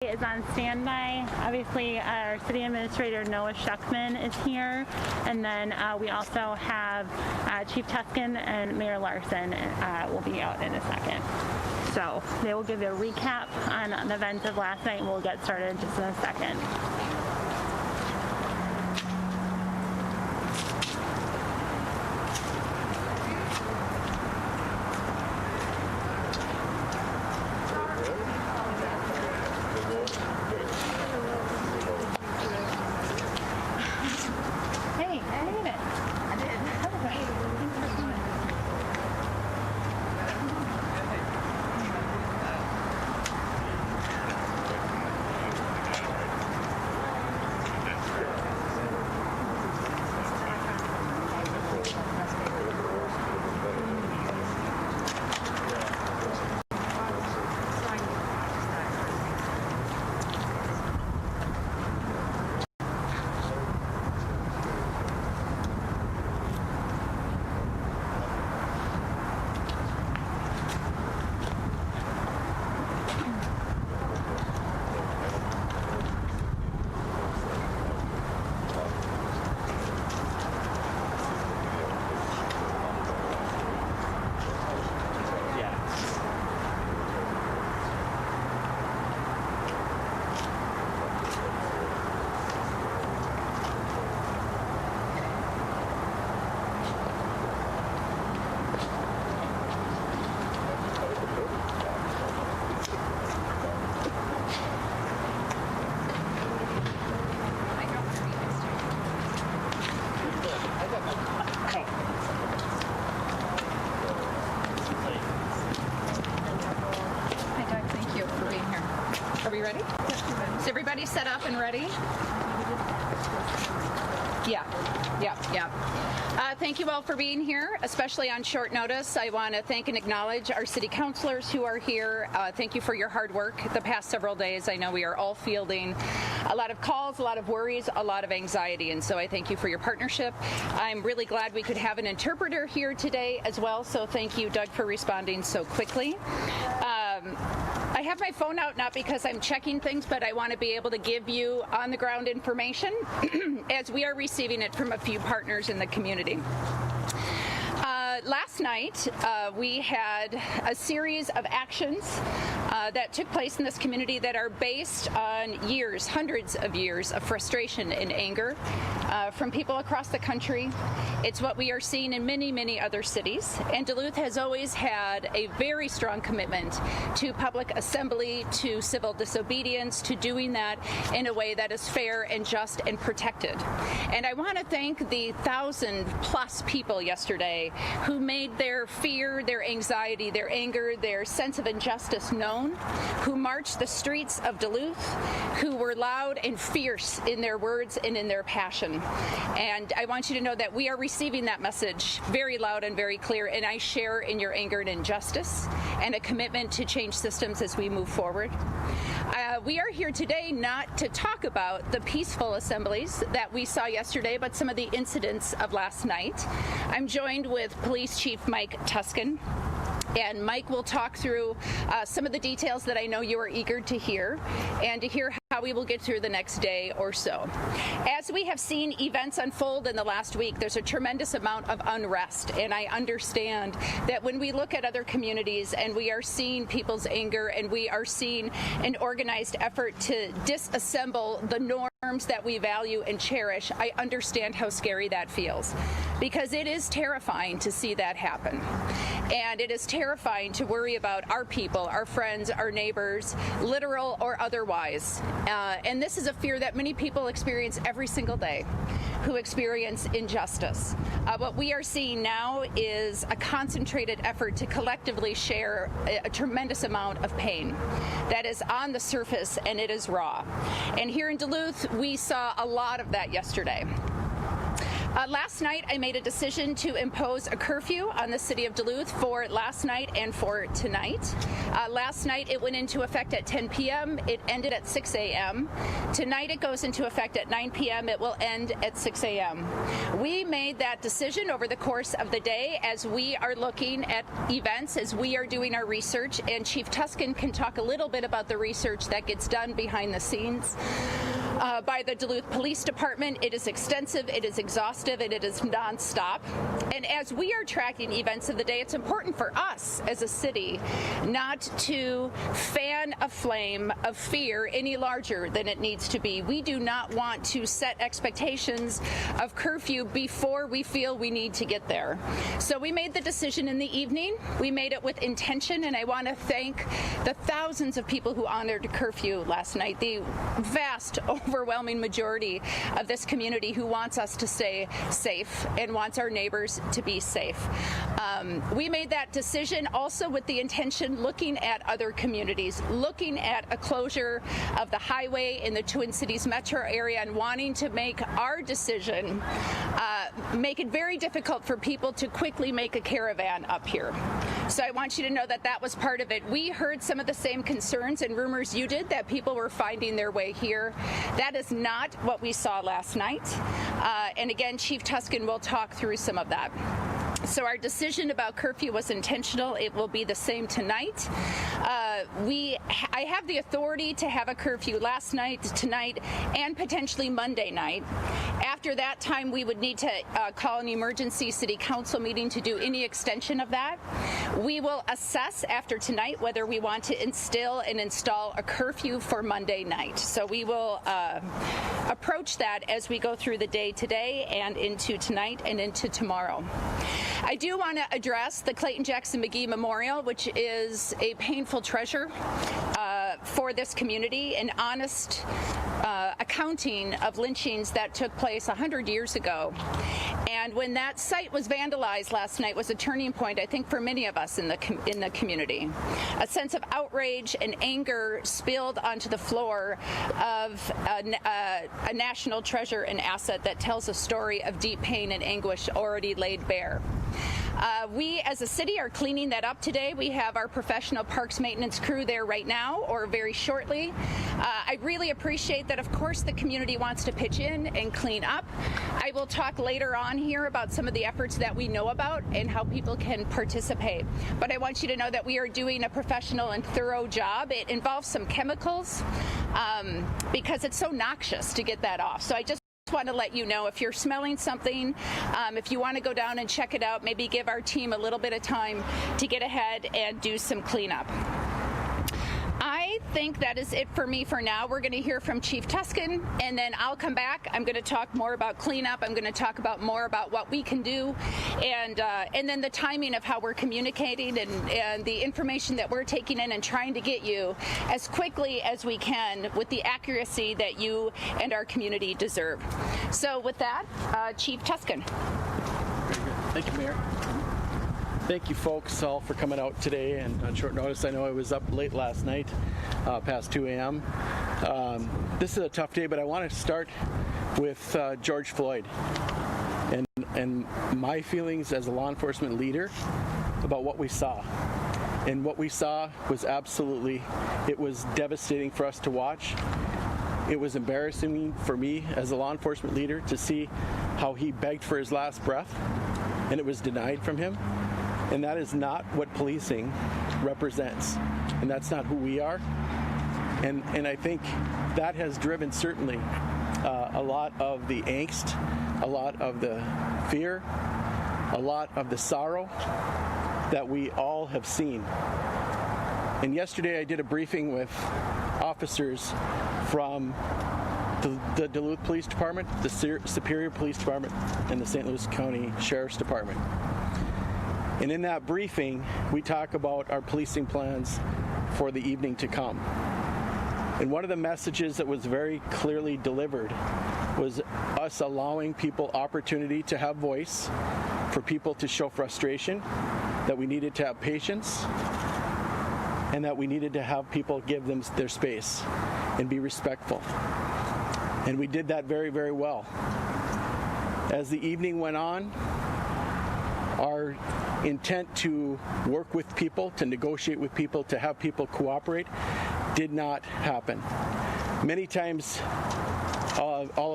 Is on standby. Obviously, our city administrator Noah Schuckman is here, and then we also have Chief Tusken and Mayor Larson will be out in a second. So they will give you a recap on the events of last night, and we'll get started just in a second. Ready? Is everybody set up and ready? Yeah. Thank you all for being here, especially on short notice. I want to thank and acknowledge our city councilors who are here. Thank you for your hard work the past several days. I know we are all fielding a lot of calls, a lot of worries, a lot of anxiety, and so I thank you for your partnership. I'm really glad we could have an interpreter here today as well, so thank you, Doug, for responding so quickly. I have my phone out not because I'm checking things, but I want to be able to give you on-the-ground information as we are receiving it from a few partners in the community. Last night, we had a series of actions that took place in this community that are based on years, hundreds of years of frustration and anger from people across the country. It's what we are seeing in many, many other cities. And Duluth has always had a very strong commitment to public assembly, to civil disobedience, to doing that in a way that is fair and just and protected. And I want to thank the 1,000+ people yesterday who made their fear, their anxiety, their anger, their sense of injustice known, who marched the streets of Duluth, who were loud and fierce in their words and in their passion. And I want you to know that we are receiving that message very loud and very clear, and I share in your anger and injustice and a commitment to change systems as we move forward. We are here today not to talk about the peaceful assemblies that we saw yesterday, but some of the incidents of last night. I'm joined with Police Chief Mike Tusken. And Mike will talk through some of the details that I know you are eager to hear, and to hear how we will get through the next day or so. As we have seen events unfold in the last week, there's a tremendous amount of unrest, and I understand that when we look at other communities and we are seeing people's anger and we are seeing an organized effort to disassemble the norms that we value and cherish, I understand how scary that feels, because it is terrifying to see that happen. And it is terrifying to worry about our people, our friends, our neighbors, literal or otherwise. And this is a fear that many people experience every single day, who experience injustice. What we are seeing now is a concentrated effort to collectively share a tremendous amount of pain that is on the surface, and it is raw. And here in Duluth, we saw a lot of that yesterday. Last night, I made a decision to impose a curfew on the city of Duluth for last night and for tonight. Last night, it went into effect at 10 p.m. It ended at 6 a.m. Tonight, it goes into effect at 9 p.m. It will end at 6 a.m. We made that decision over the course of the day as we are looking at events, as we are doing our research, and Chief Tusken can talk a little bit about the research that gets done behind the scenes by the Duluth Police Department. It is extensive, it is exhaustive, and it is nonstop. And as we are tracking events of the day, it's important for us as a city not to fan a flame of fear any larger than it needs to be. We do not want to set expectations of curfew before we feel we need to get there. So we made the decision in the evening. We made it with intention, and I want to thank the thousands of people who honored curfew last night, the vast, overwhelming majority of this community who wants us to stay safe and wants our neighbors to be safe. We made that decision also with the intention looking at other communities, looking at a closure of the highway in the Twin Cities metro area and wanting to make our decision make it very difficult for people to quickly make a caravan up here. So I want you to know that that was part of it. We heard some of the same concerns and rumors you did that people were finding their way here. That is not what we saw last night. And again, Chief Tusken will talk through some of that. So our decision about curfew was intentional. It will be the same tonight. I have the authority to have a curfew last night, tonight, and potentially Monday night. After that time, we would need to call an emergency city council meeting to do any extension of that. We will assess after tonight whether we want to instill and install a curfew for Monday night. So we will approach that as we go through the day today and into tonight and into tomorrow. I do want to address the Clayton Jackson McGee Memorial, which is a painful treasure for this community, an honest accounting of lynchings that took place 100 years ago. And when that site was vandalized last night was a turning point, I think, for many of us in the community. A sense of outrage and anger spilled onto the floor of a national treasure and asset that tells a story of deep pain and anguish already laid bare. We as a city are cleaning that up today. We have our professional parks maintenance crew there right now or very shortly. I really appreciate that, of course, the community wants to pitch in and clean up. I will talk later on here about some of the efforts that we know about and how people can participate. But I want you to know that we are doing a professional and thorough job. It involves some chemicals because it's so noxious to get that off. So I just want to let you know if you're smelling something, if you want to go down and check it out, maybe give our team a little bit of time to get ahead and do some cleanup. I think that is it for me for now. We're going to hear from Chief Tusken, and then I'll come back. I'm going to talk more about cleanup. I'm going to talk about more about what we can do, and then the timing of how we're communicating and the information that we're taking in and trying to get you as quickly as we can with the accuracy that you and our community deserve. So with that, Chief Tusken. Very good. Thank you, Mayor. Thank you, folks, all for coming out today and on short notice. I know I was up late last night, past 2 a.m. This is a tough day, but I want to start with George Floyd and my feelings as a law enforcement leader about what we saw. And what we saw was it was devastating for us to watch. It was embarrassing for me as a law enforcement leader to see how he begged for his last breath, and it was denied from him. And that is not what policing represents. And that's not who we are. And I think that has driven certainly a lot of the angst, a lot of the fear, a lot of the sorrow that we all have seen. And yesterday I did a briefing with officers from the Duluth Police Department, the Superior Police Department, and the St. Louis County Sheriff's Department. And in that briefing, we talk about our policing plans for the evening to come. And one of the messages that was very clearly delivered was us allowing people opportunity to have voice, for people to show frustration, that we needed to have patience, and that we needed to have people give them their space and be respectful. And we did that very, very well. As the evening went on, our intent to work with people, to negotiate with people, to have people cooperate did not happen. Many times,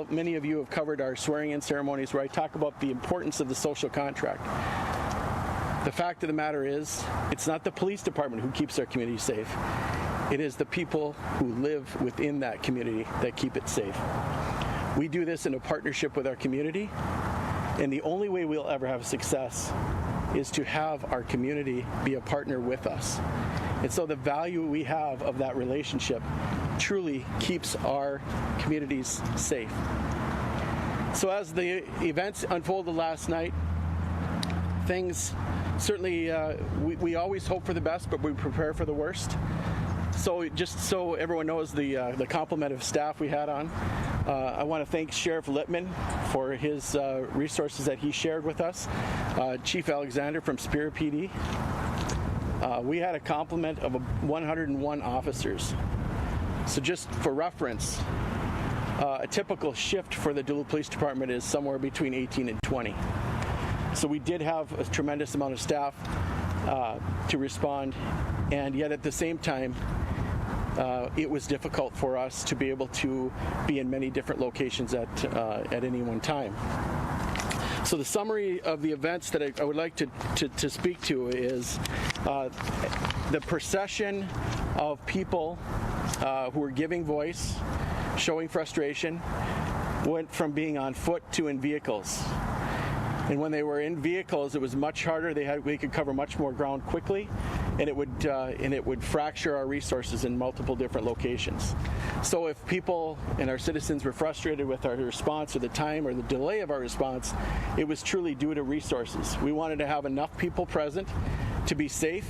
many of you have covered our swearing-in ceremonies where I talk about the importance of the social contract. The fact of the matter is, it's not the police department who keeps our community safe. It is the people who live within that community that keep it safe. We do this in a partnership with our community, and the only way we'll ever have success is to have our community be a partner with us. And so the value we have of that relationship truly keeps our communities safe. So as the events unfolded last night, things certainly, we always hope for the best, but we prepare for the worst. So just so everyone knows the complement of staff we had on, I want to thank Sheriff Littman for his resources that he shared with us, Chief Alexander from Spear PD. We had a complement of 101 officers. So just for reference, a typical shift for the Duluth Police Department is somewhere between 18 and 20. So we did have a tremendous amount of staff to respond, and yet at the same time, it was difficult for us to be able to be in many different locations at any one time. So the summary of the events that I would like to speak to is the procession of people who were giving voice, showing frustration, went from being on foot to in vehicles. And when they were in vehicles, it was much harder. We could cover much more ground quickly, and it would fracture our resources in multiple different locations. So if people and our citizens were frustrated with our response or the time or the delay of our response, it was truly due to resources. We wanted to have enough people present to be safe,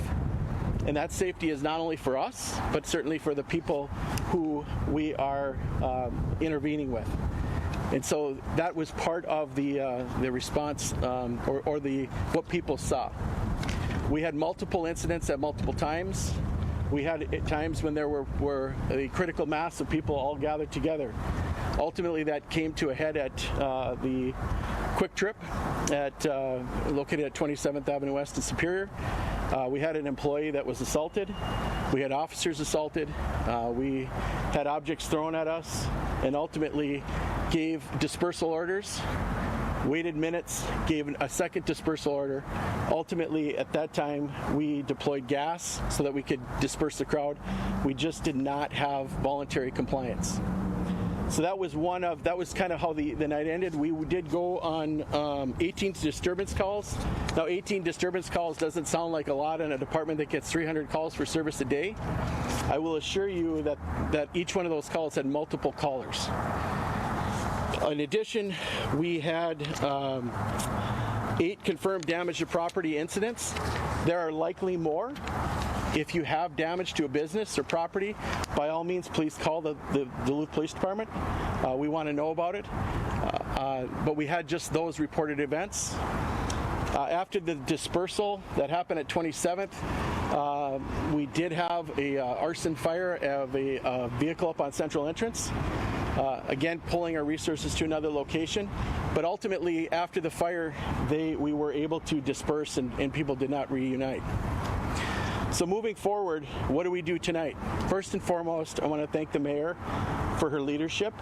and that safety is not only for us, but certainly for the people who we are intervening with. And so that was part of the response or what people saw. We had multiple incidents at multiple times. We had times when there were a critical mass of people all gathered together. Ultimately, that came to a head at the Quick Trip located at 27th Avenue West in Superior. We had an employee that was assaulted. We had officers assaulted. We had objects thrown at us, and ultimately gave dispersal orders, waited minutes, gave a second dispersal order. Ultimately, at that time, we deployed gas so that we could disperse the crowd. We just did not have voluntary compliance. So that was kind of how the night ended. We did go on 18 disturbance calls. Now, 18 disturbance calls doesn't sound like a lot in a department that gets 300 calls for service a day. I will assure you that each one of those calls had multiple callers. In addition, we had 8 confirmed damage to property incidents. There are likely more. If you have damage to a business or property, by all means, please call the Duluth Police Department. We want to know about it. But we had just those reported events. After the dispersal that happened at 27th, we did have a arson fire of a vehicle up on Central Entrance. Again, pulling our resources to another location. But ultimately, after the fire, we were able to disperse and people did not reunite. So moving forward, what do we do tonight? First and foremost, I want to thank the mayor for her leadership.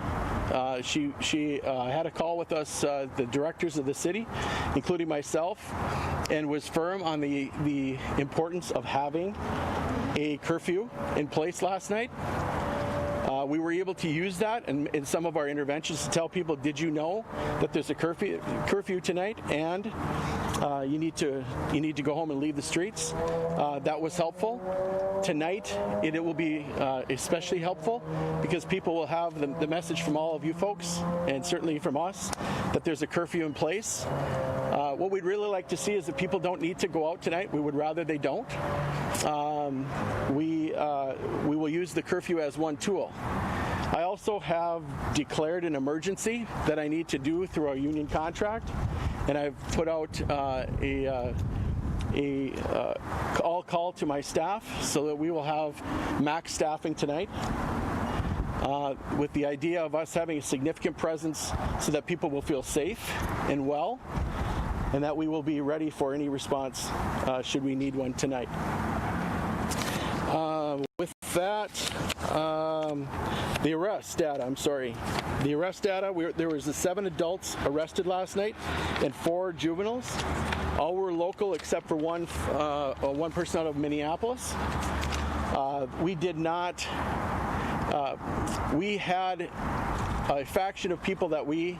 She had a call with us, the directors of the city, including myself, and was firm on the importance of having a curfew in place last night. We were able to use that in some of our interventions to tell people, did you know that there's a curfew tonight, and you need to go home and leave the streets. That was helpful. Tonight, it will be especially helpful because people will have the message from all of you folks, and certainly from us, that there's a curfew in place. What we'd really like to see is that people don't need to go out tonight. We would rather they don't. We will use the curfew as one tool. I also have declared an emergency that I need to do through our union contract, and I've put out a call to my staff so that we will have max staffing tonight. with the idea of us having a significant presence so that people will feel safe and well, and that we will be ready for any response should we need one tonight. With that, the arrest data, The arrest data, there was 7 adults arrested last night and 4 juveniles. All were local except for one person out of Minneapolis. We did not, we had a faction of people that we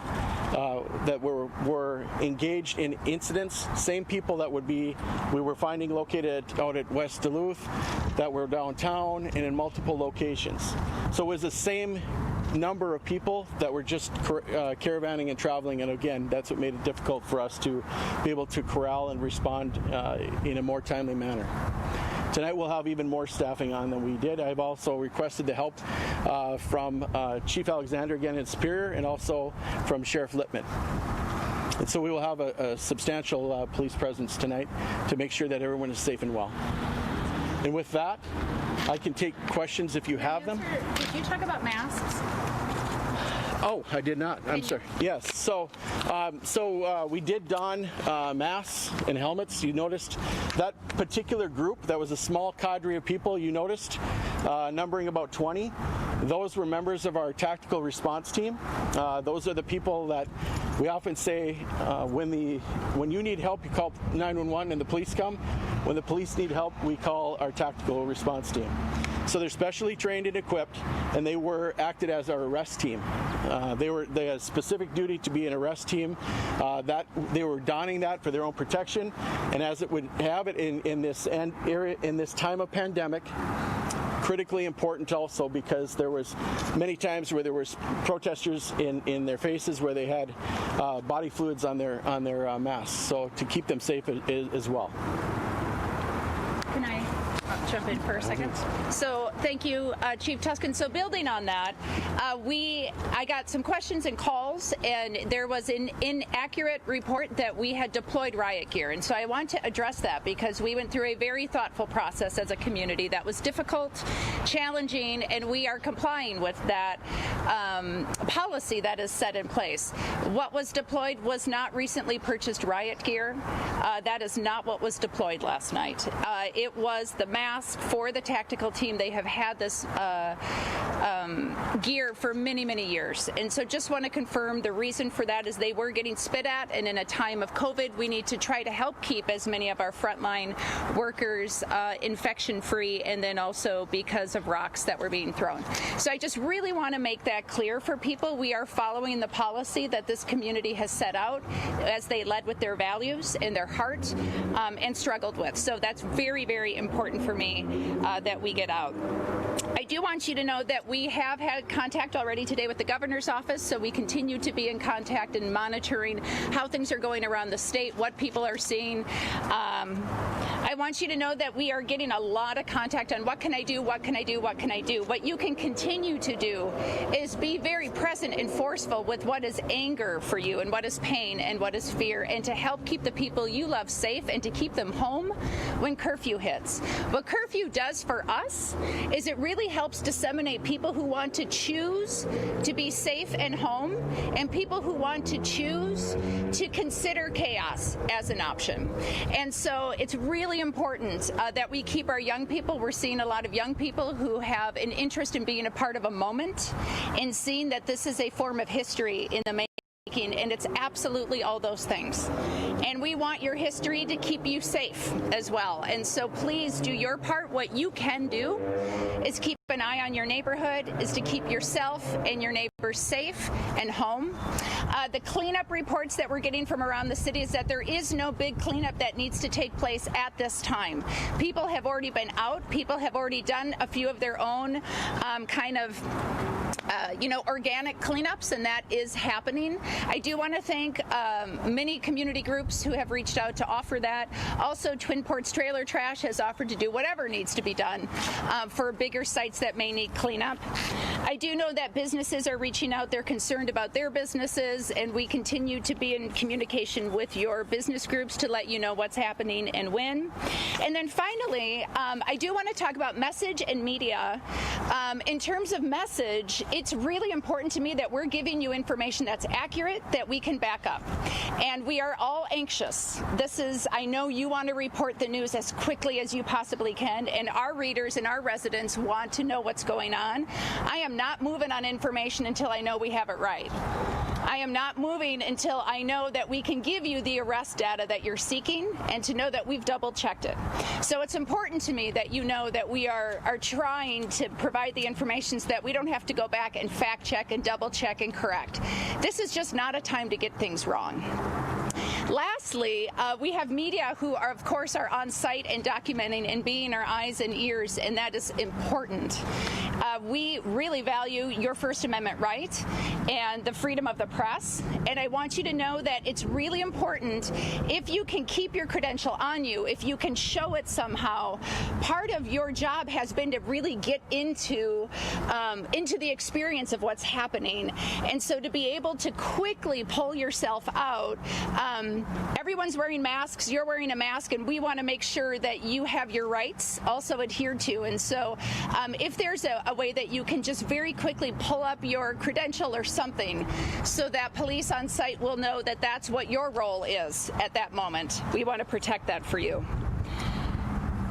were engaged in incidents, same people that we were finding located out at West Duluth, that were downtown and in multiple locations. So it was the same number of people that were just caravanning and traveling, and again, that's what made it difficult for us to be able to corral and respond in a more timely manner. Tonight we'll have even more staffing on than we did. I've also requested the help from Chief Alexander again in Superior, and also from Sheriff Lippman. And so we will have a substantial police presence tonight to make sure that everyone is safe and well. And with that, I can take questions if you have them. Did you talk about masks? Oh, I did not. I'm sorry. Yes. So we did don masks and helmets. You noticed that particular group, that was a small cadre of people you noticed, numbering about 20. Those were members of our tactical response team. Those are the people that we often say when you need help, you call 911 and the police come. When the police need help, we call our tactical response team. So they're specially trained and equipped, and they were acted as our arrest team. They had specific duty to be an arrest team. That they were donning that for their own protection, and as it would have it in this area in this time of pandemic. Critically important also because there was many times where there was protesters in their faces where they had body fluids on their masks, so to keep them safe as well. Can I jump in for a second? So thank you, Chief Tusken. So building on that, I got some questions and calls, and there was an inaccurate report that we had deployed riot gear. And so I want to address that because we went through a very thoughtful process as a community that was difficult, challenging, and we are complying with that policy that is set in place. What was deployed was not recently purchased riot gear. That is not what was deployed last night. It was the mask for the tactical team. They have had this gear for many, many years. And so just want to confirm the reason for that is they were getting spit at, and in a time of COVID, we need to try to help keep as many of our frontline workers infection-free, and then also because of rocks that were being thrown. So I just really want to make that clear for people. We are following the policy that this community has set out as they led with their values and their heart and struggled with. So that's very, very important for me that we get out. I do want you to know that we have had contact already today with the governor's office, so we continue to be in contact and monitoring how things are going around the state, what people are seeing. I want you to know that we are getting a lot of contact on what can I do, what can I do, what can I do. What you can continue to do is be very present and forceful with what is anger for you and what is pain and what is fear, and to help keep the people you love safe and to keep them home when curfew hits. What curfew does for us is it really helps disseminate people who want to choose to be safe and home, and people who want to choose to consider chaos as an option. And so it's really important that we keep our young people. We're seeing a lot of young people who have an interest in being a part of a moment and seeing that this is a form of history in the making. And it's absolutely all those things. And we want your history to keep you safe as well. And so please do your part. What you can do is keep an eye on your neighborhood, is to keep yourself and your neighbors safe and home. The cleanup reports that we're getting from around the city is that there is no big cleanup that needs to take place at this time. People have already been out. People have already done a few of their own organic cleanups, and that is happening. I do want to thank many community groups who have reached out to offer that. Also, Twin Ports Trailer Trash has offered to do whatever needs to be done for bigger sites that may need cleanup. I do know that businesses are reaching out. They're concerned about their businesses, and we continue to be in communication with your business groups to let you know what's happening and when. And then finally, I do want to talk about message and media. In terms of message, it's really important to me that we're giving you information that's accurate, that we can back up. And we are all anxious. I know you want to report the news as quickly as you possibly can, and our readers and our residents want to know what's going on. I am not moving on information until I know we have it right. I am not moving until I know that we can give you the arrest data that you're seeking and to know that we've double-checked it. So it's important to me that you know that we are trying to provide the information so that we don't have to go back and fact-check and double-check and correct. This is just not a time to get things wrong. Lastly, we have media who are, of course, are on site and documenting and being our eyes and ears, and that is important. We really value your First Amendment right and the freedom of the press, and I want you to know that it's really important if you can keep your credential on you, if you can show it somehow. Part of your job has been to really get into the experience of what's happening, and so to be able to quickly pull yourself out. Everyone's wearing masks, you're wearing a mask, and we want to make sure that you have your rights also adhered to. And so if there's a way that you can just very quickly pull up your credential or something so that police on site will know that that's what your role is at that moment, we want to protect that for you.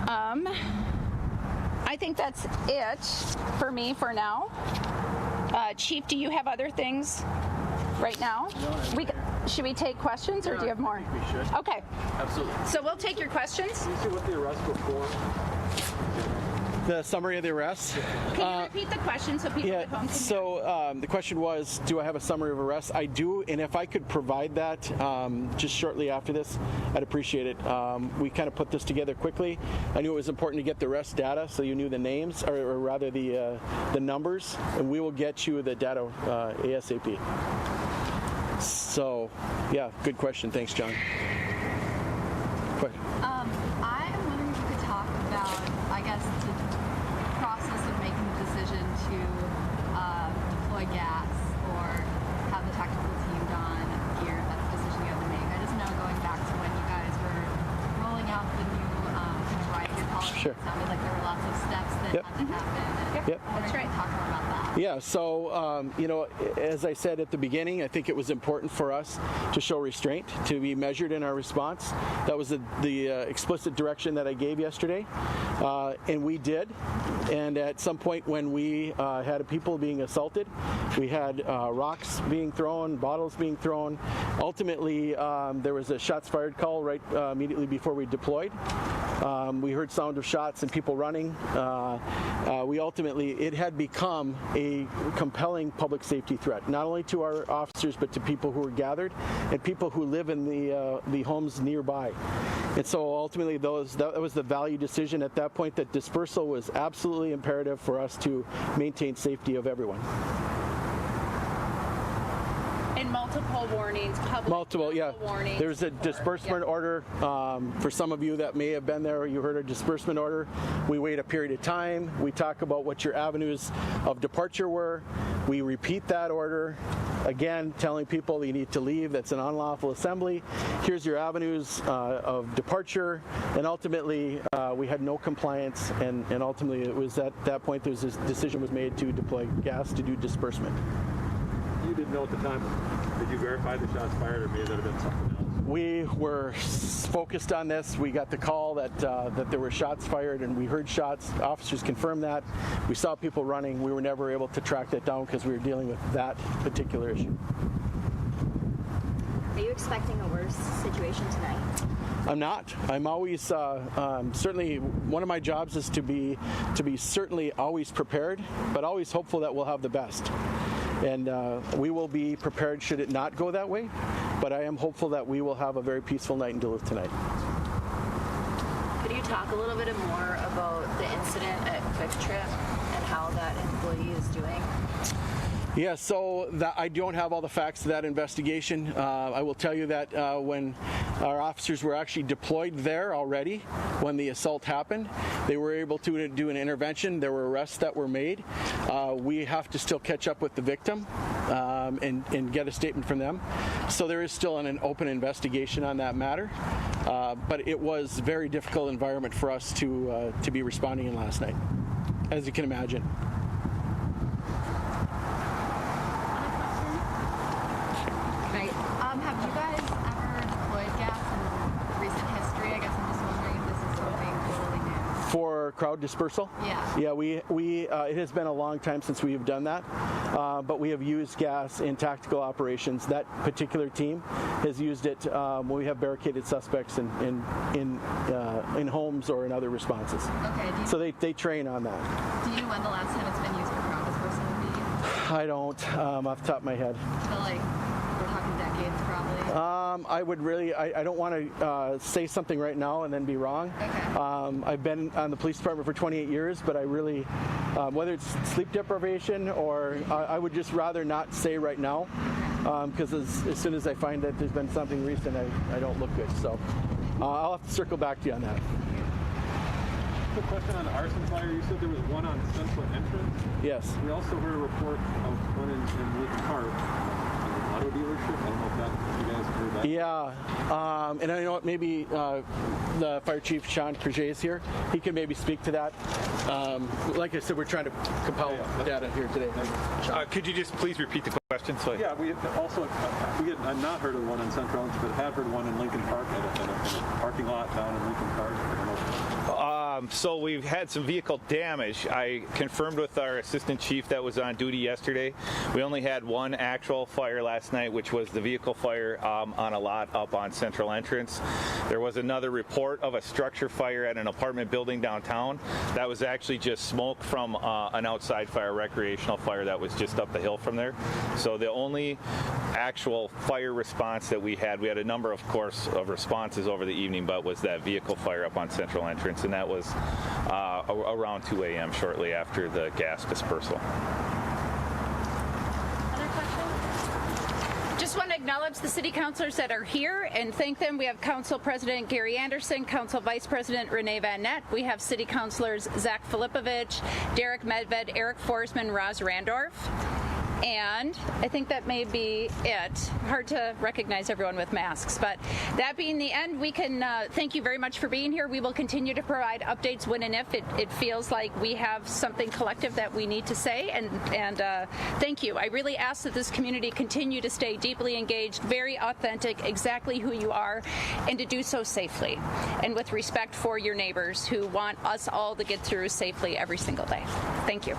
I think that's it for me for now. Chief, do you have other things right now? Should we take questions, or do you have more? We should. Okay. Absolutely. So we'll take your questions. Can you see what the arrest was for? The summary of the arrest. Can you repeat the question so people at home can hear? So the question was, do I have a summary of arrests? I do, and if I could provide that just shortly after this, I'd appreciate it. We kind of put this together quickly. I knew it was important to get the arrest data, so you knew the names, or rather the numbers, and we will get you the data ASAP. So, yeah, good question. Thanks, John. Question. I am wondering if you could talk about, I guess, the process of making the decision to deploy gas or have the tactical team done here. That's a decision you have to make. I just know going back to when you guys were rolling out the new riot policy, Sure. it sounded like there were lots of steps that Yep. had to happen. Yep. That's right. Talk more about that. Yeah, so, as I said at the beginning, I think it was important for us to show restraint, to be measured in our response. That was the explicit direction that I gave yesterday, and we did. And at some point when we had people being assaulted, we had rocks being thrown, bottles being thrown. Ultimately, there was a shots fired call right immediately before we deployed. We heard sound of shots and people running. It had become a compelling public safety threat, not only to our officers, but to people who were gathered and people who live in the homes nearby. And so ultimately, that was the value decision at that point, that dispersal was absolutely imperative for us to maintain safety of everyone. And multiple warnings, public warnings. There's a disbursement order. For some of you that may have been there, you heard a disbursement order. We wait a period of time. We talk about what your avenues of departure were. We repeat that order. Again, telling people you need to leave. That's an unlawful assembly. Here's your avenues of departure. And ultimately, we had no compliance. And ultimately, it was at that point this decision was made to deploy gas to do disbursement. You didn't know at the time. Did you verify the shots fired, or maybe that have been something else? We were focused on this. We got the call that there were shots fired, and we heard shots. Officers confirmed that. We saw people running. We were never able to track that down because we were dealing with that particular issue. Are you expecting a worse situation tonight? I'm not. I'm always certainly one of my jobs is to be certainly always prepared, but always hopeful that we'll have the best. And we will be prepared should it not go that way, but I am hopeful that we will have a very peaceful night in Duluth tonight. Could you talk a little bit more about the incident at Quick Trip and how that employee is doing? Yeah, so I don't have all the facts of that investigation. I will tell you that when our officers were actually deployed there already, when the assault happened, they were able to do an intervention. There were arrests that were made. We have to still catch up with the victim and get a statement from them. So there is still an open investigation on that matter. But it was a very difficult environment for us to be responding in last night, as you can imagine. crowd dispersal. Yeah, we it has been a long time since we have done that, but we have used gas in tactical operations. That particular team has used it when we have barricaded suspects in homes or in other responses. Okay. So they train on that. Do you know when the last time it's been used for crowd dispersal would be? I don't, off the top of my head. I feel like we're talking decades probably. I would really, I don't want to say something right now and then be wrong. Okay. I've been on the police department for 28 years, but I really, whether it's sleep deprivation or I would just rather not say right now, because as soon as I find that there's been something recent, I don't look good. So I'll have to circle back to you on that. Quick question on the arson fire. You said there was one on Central Entrance. Yes. We also heard a report of one in Lincoln Park, an auto dealership. I don't know if that you guys heard that. Yeah, and I know what, maybe the fire chief Sean Creuset is here. He can maybe speak to that. Like I said, we're trying to compile data here today. Could you just please repeat the question? So Yeah, we also I've not heard of one in Central Entrance, but have heard one in Lincoln Park at a parking lot down in Lincoln Park. I don't know. So we've had some vehicle damage. I confirmed with our assistant chief that was on duty yesterday. We only had one actual fire last night, which was the vehicle fire on a lot up on Central Entrance. There was another report of a structure fire at an apartment building downtown. That was actually just smoke from an outside fire, recreational fire that was just up the hill from there. So the only actual fire response that we had a number, of course, of responses over the evening, but was that vehicle fire up on Central Entrance, and that was around 2 a.m. shortly after the gas dispersal. Other questions? Just want to acknowledge the city councilors that are here and thank them. We have Council President Gary Anderson, Council Vice President Renee Van Nett. We have city councilors Zach Filipovich, Derek Medved, Eric Forsman, Roz Randorf. And I think that may be it. Hard to recognize everyone with masks, but that being the end, we can thank you very much for being here. We will continue to provide updates when and if it feels like we have something collective that we need to say, and thank you. I really ask that this community continue to stay deeply engaged, very authentic, exactly who you are, and to do so safely and with respect for your neighbors who want us all to get through safely every single day. Thank you.